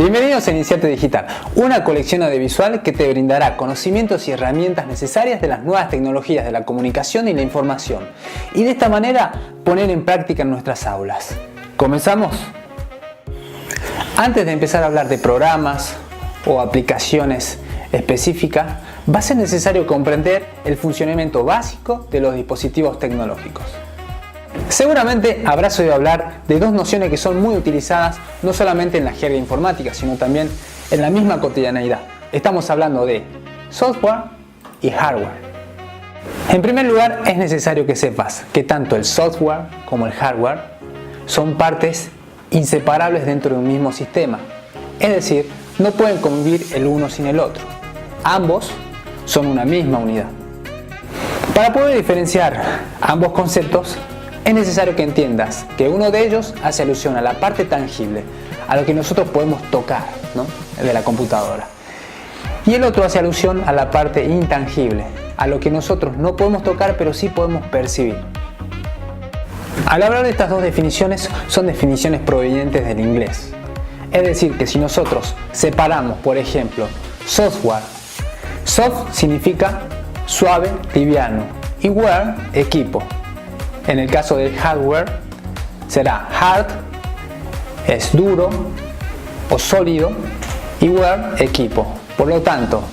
Bienvenidos a Iniciarte Digital, una colección audiovisual que te brindará conocimientos y herramientas necesarias de las nuevas tecnologías de la comunicación y la información, y de esta manera poner en práctica en nuestras aulas. ¿Comenzamos? Antes de empezar a hablar de programas o aplicaciones específicas, va a ser necesario comprender el funcionamiento básico de los dispositivos tecnológicos. Seguramente habrás oído hablar de dos nociones que son muy utilizadas no solamente en la jerga informática, sino también en la misma cotidianeidad. Estamos hablando de software y hardware. En primer lugar, es necesario que sepas que tanto el software como el hardware son partes inseparables dentro de un mismo sistema. Es decir, no pueden convivir el uno sin el otro. Ambos son una misma unidad. Para poder diferenciar ambos conceptos, es necesario que entiendas que uno de ellos hace alusión a la parte tangible, a lo que nosotros podemos tocar, ¿no?, de la computadora. Y el otro hace alusión a la parte intangible, a lo que nosotros no podemos tocar pero sí podemos percibir. Al hablar de estas dos definiciones, son definiciones provenientes del inglés. Es decir, que si nosotros separamos, por ejemplo, software, soft significa suave, liviano, y ware, equipo. En el caso del hardware será hard, es duro o sólido, y ware, equipo. Por lo tanto,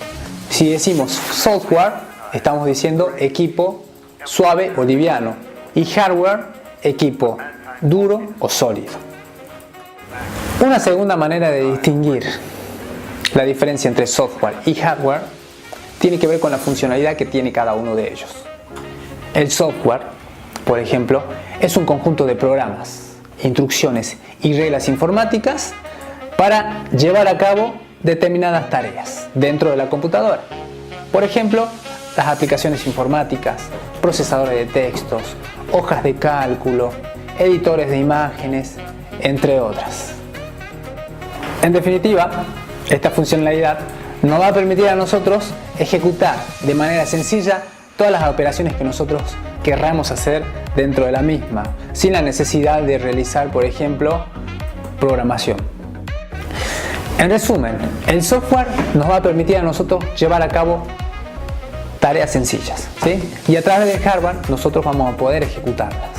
si decimos software, estamos diciendo equipo suave o liviano, y hardware, equipo duro o sólido. Una segunda manera de distinguir la diferencia entre software y hardware tiene que ver con la funcionalidad que tiene cada uno de ellos. El software, por ejemplo, es un conjunto de programas, instrucciones y reglas informáticas para llevar a cabo determinadas tareas dentro de la computadora. Por ejemplo, las aplicaciones informáticas, procesadores de textos, hojas de cálculo, editores de imágenes, entre otras. En definitiva, esta funcionalidad nos va a permitir a nosotros ejecutar de manera sencilla todas las operaciones que nosotros querramos hacer dentro de la misma, sin la necesidad de realizar, por ejemplo, programación. En resumen, el software nos va a permitir a nosotros llevar a cabo tareas sencillas, ¿sí? Y a través del hardware nosotros vamos a poder ejecutarlas.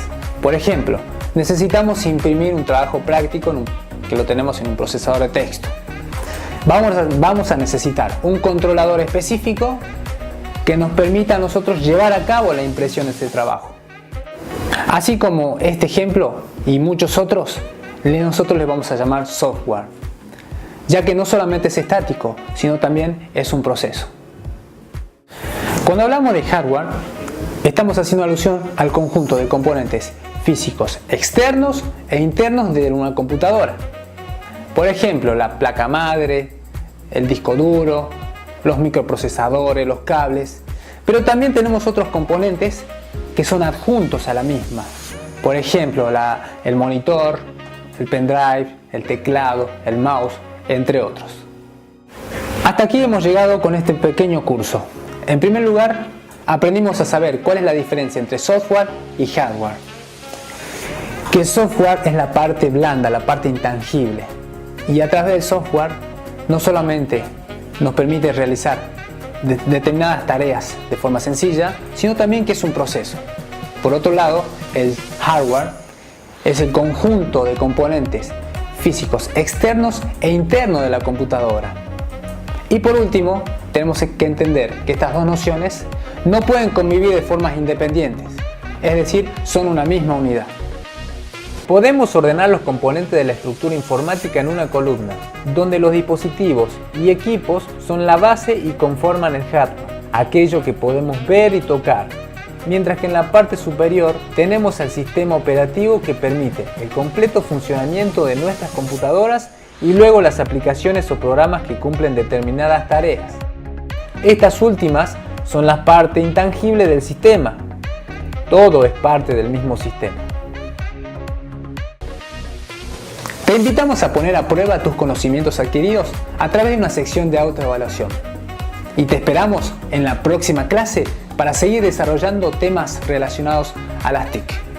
Por ejemplo, necesitamos imprimir un trabajo práctico que lo tenemos en un procesador de texto. Vamos a necesitar un controlador específico que nos permita a nosotros llevar a cabo la impresión de este trabajo. Así como este ejemplo y muchos otros, nosotros les vamos a llamar software, ya que no solamente es estático, sino también es un proceso. Cuando hablamos de hardware, estamos haciendo alusión al conjunto de componentes físicos externos e internos de una computadora. Por ejemplo, la placa madre, el disco duro, los microprocesadores, los cables, pero también tenemos otros componentes que son adjuntos a la misma. Por ejemplo, el monitor, el pendrive, el teclado, el mouse, entre otros. Hasta aquí hemos llegado con este pequeño curso. En primer lugar, aprendimos a saber cuál es la diferencia entre software y hardware. Que el software es la parte blanda, la parte intangible. Y a través del software no solamente nos permite realizar determinadas tareas de forma sencilla, sino también que es un proceso. Por otro lado, el hardware es el conjunto de componentes físicos externos e internos de la computadora. Y por último, tenemos que entender que estas dos nociones no pueden convivir de formas independientes, es decir, son una misma unidad. Podemos ordenar los componentes de la estructura informática en una columna, donde los dispositivos y equipos son la base y conforman el hardware, aquello que podemos ver y tocar, mientras que en la parte superior tenemos el sistema operativo que permite el completo funcionamiento de nuestras computadoras y luego las aplicaciones o programas que cumplen determinadas tareas. Estas últimas son la parte intangible del sistema. Todo es parte del mismo sistema. Te invitamos a poner a prueba tus conocimientos adquiridos a través de una sección de autoevaluación. Y te esperamos en la próxima clase para seguir desarrollando temas relacionados a las TIC.